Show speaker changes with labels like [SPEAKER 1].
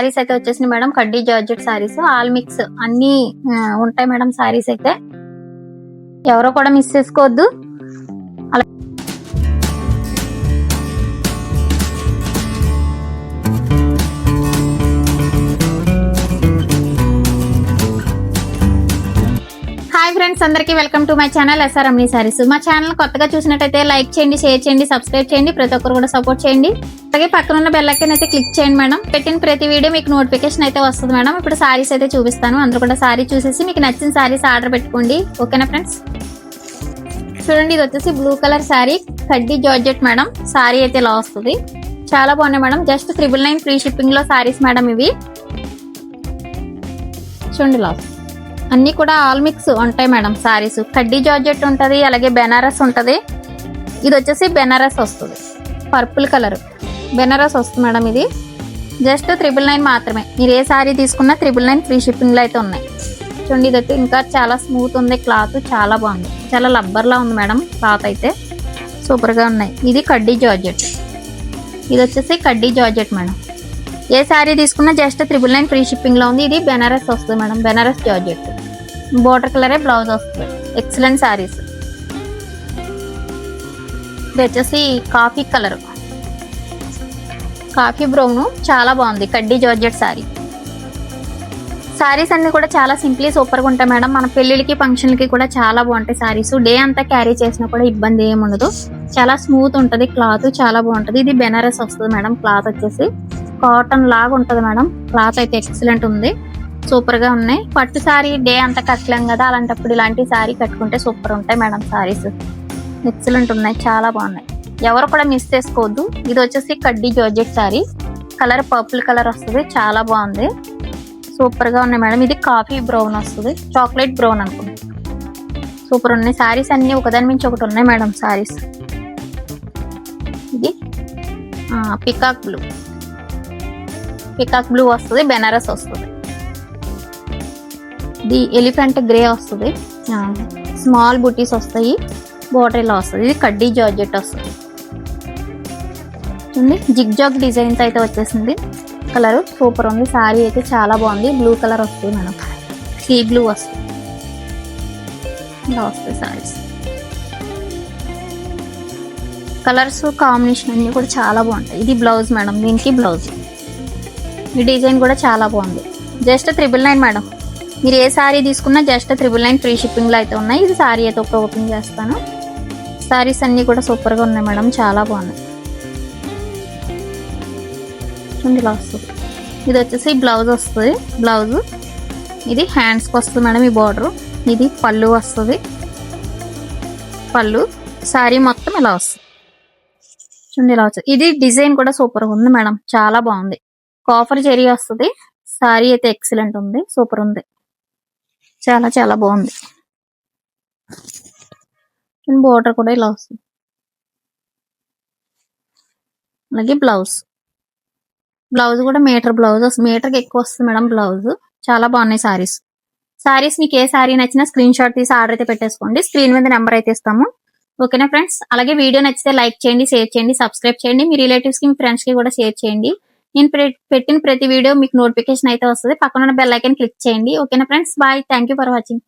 [SPEAKER 1] సారీస్ అయితే వచ్చేసి మేడం కడ్డీ జార్జెట్ సారీస్ ఆల్ మిక్స్ అన్ని ఉంటాయి మేడం. సారీస్ అయితే ఎవరో కూడా మిస్ చేసుకోవద్దు. హాయ్ ఫ్రెండ్స్, అందరికీ welcome to my channel SR Amni sarees. మా ఛానల్ కొత్తగా చూసినట్టయితే లైక్ చేయండి, షేర్ చేయండి, సబ్స్క్రైబ్ చేయండి. ప్రతి ఒక్కరు కూడా సపోర్ట్ చేయండి. అలాగే పక్కన ఉన్న బెల్ ఐకాన్ అయితే క్లిక్ చేయండి మేడం. పెట్టిన ప్రతి వీడియో మీకు నోటిఫికేషన్ అయితే వస్తుంది మేడం. ఇప్పుడు సారీస్ అయితే చూపిస్తాను. అందరూ కూడా సారీ చూసేసి మీకు నచ్చిన సారీస్ ఆర్డర్ పెట్టుకోండి. ఓకేనా ఫ్రెండ్స్? చూడండి, ఇది వచ్చేసి బ్లూ కలర్ సారీ కడ్డీ జార్జెట్ మేడం. సారీ అయితే ఇలా వస్తుంది. చాలా బాగున్నాయి మేడం. జస్ట్ 999 ఫ్రీ షిప్పింగ్ లో సారీస్ మేడం ఇవి. చూడండి, లాస్ అన్ని కూడా ఆల్ మిక్స్ ఉంటాయి మేడం. సారీస్ కడ్డీ జార్జెట్ ఉంటది, అలాగే బెనారస్ ఉంటది. ఇది వచ్చేసి బెనారస్ వస్తుంది, పర్పుల్ కలర్ బెనారస్ వస్తుంది మేడం. ఇది జస్ట్ 999 మాత్రమే. మీరు ఏ సారీ తీసుకున్నా 999 ఫ్రీ షిప్పింగ్ లో అయితే ఉన్నాయి. చూడండి, ఇది అయితే ఇంకా చాలా స్మూత్ ఉంది. క్లాత్ చాలా బాగుంది, చాలా లబ్బర్ లా ఉంది మేడం. క్లాత్ అయితే సూపర్ గా ఉన్నాయి. ఇది కడ్డీ జార్జెట్. ఇది వచ్చేసి కడ్డీ జార్జెట్ మేడం. ఏ సారీ తీసుకున్నా జస్ట్ 999 ఫ్రీ షిప్పింగ్ లో ఉంది. ఇది బెనారస్ వస్తుంది మేడం, బెనారస్ జార్జెట్. బోర్డర్ కలరే బ్లౌజ్ వస్తుంది. ఎక్సలెంట్ సారీస్. ఇది వచ్చేసి కాఫీ కలర్, కాఫీ బ్రౌన్, చాలా బాగుంది. కడ్డీ జార్జెట్ సారీ. సారీస్ అన్ని కూడా చాలా సింప్లీ సూపర్ గా ఉంటాయి మేడం. మన పెళ్లిళ్ళకి ఫంక్షన్లకి కూడా చాలా బాగుంటాయి సారీస్. డే అంతా క్యారీ చేసినా కూడా ఇబ్బంది ఏమి ఉండదు. చాలా స్మూత్ ఉంటది. క్లాత్ చాలా బాగుంటది. ఇది బెనారస్ వస్తుంది మేడం. క్లాత్ వచ్చేసి కాటన్ లాగా ఉంటది మేడం. క్లాత్ అయితే ఎక్సలెంట్ ఉంది. సూపర్ గా ఉన్నాయి. పట్టు సారీ డే అంతా కట్టలేం కదా, అలాంటప్పుడు ఇలాంటి సారీ కట్టుకుంటే సూపర్ ఉంటాయి మేడం. సారీస్ ఎక్సలెంట్ ఉన్నాయి, చాలా బాగున్నాయి. ఎవరు కూడా మిస్ చేసుకోవద్దు. ఇది వచ్చేసి కడ్డీ georgette sorry. Colour purple colour వస్తుంది, చాలా బాగుంది. సూపర్ గా ఉన్నాయి మేడం. ఇది కాఫీ బ్రౌన్ వస్తుంది, చాక్లెట్ బ్రౌన్ అనుకుంటా. సూపర్ ఉన్నాయి సారీస్ అన్ని, ఒకదాని మించి ఒకటి ఉన్నాయి మేడం సారీస్. ఇది పికాక్ బ్లూ, పికాక్ బ్లూ వస్తుంది, బెనారస్ వస్తుంది. ఇది ఎలిఫెంట్ గ్రే వస్తుంది, స్మాల్ బుటీస్ వస్తాయి, బోర్డర్ ఇలా వస్తుంది. ఇది కడ్డీ జార్జెట్ వస్తుంది. జిగ్ జాగ్ డిజైన్స్ అయితే వచ్చేసింది. కలర్ సూపర్ ఉంది. సారీ అయితే చాలా బాగుంది. బ్లూ కలర్ వస్తుంది మేడం, సీ బ్లూ వస్తుంది. ఇలా వస్తాయి సారీస్. కలర్స్ కాంబినేషన్ అన్ని కూడా చాలా బాగుంటాయి. ఇది బ్లౌజ్ మేడం, దీనికి బ్లౌజ్. ఈ డిజైన్ కూడా చాలా బాగుంది. Just 999 madam. మీరు ఏ సారీ తీసుకున్నా జస్ట్ 999 ఫ్రీ షిప్పింగ్ లో అయితే ఉన్నాయి. ఇది సారీ అయితే ఒక ఓపెన్ చేస్తాను. సారీస్ అన్ని కూడా సూపర్ గా ఉన్నాయి మేడం, చాలా బాగున్నాయి. ఇలా వస్తుంది. ఇది వచ్చేసి బ్లౌజ్ వస్తుంది. బ్లౌజ్ ఇది హ్యాండ్స్ కి వస్తుంది మేడం. ఈ బార్డర్. ఇది పళ్ళు వస్తుంది, పళ్ళు. సారీ మొత్తం ఇలా వస్తుంది. చూడండి, ఇలా వస్తుంది. ఇది డిజైన్ కూడా సూపర్ గా ఉంది మేడం, చాలా బాగుంది. కాఫర్ జెరీ వస్తుంది. సారీ అయితే ఎక్సలెంట్ ఉంది, సూపర్ ఉంది, చాలా చాలా బాగుంది. బోర్డర్ కూడా ఇలా వస్తుంది. అలాగే బ్లౌజ్, బ్లౌజ్ కూడా మీటర్ బ్లౌజ్ వస్తుంది. మీటర్కి ఎక్కువ వస్తుంది మేడం బ్లౌజ్. చాలా బాగున్నాయి సారీస్. సారీస్ మీకు ఏ సారీ నచ్చినా స్క్రీన్ షాట్ తీసి ఆర్డర్ అయితే పెట్టేసుకోండి. స్క్రీన్ మీద నెంబర్ అయితే ఇస్తాము. ఓకేనా ఫ్రెండ్స్? అలాగే వీడియో నచ్చితే లైక్ చేయండి, షేర్ చేయండి, సబ్స్క్రైబ్ చేయండి. మీ రిలేటివ్స్ కి, మీ ఫ్రెండ్స్ కి కూడా షేర్ చేయండి. నేను పెట్టిన ప్రతి వీడియో మీకు నోటిఫికేషన్ అయితే వస్తుంది. పక్కన ఉన్న బెల్ ఐకాన్ క్లిక్ చేయండి. ఓకేనా friends? Bye, thank you for watching.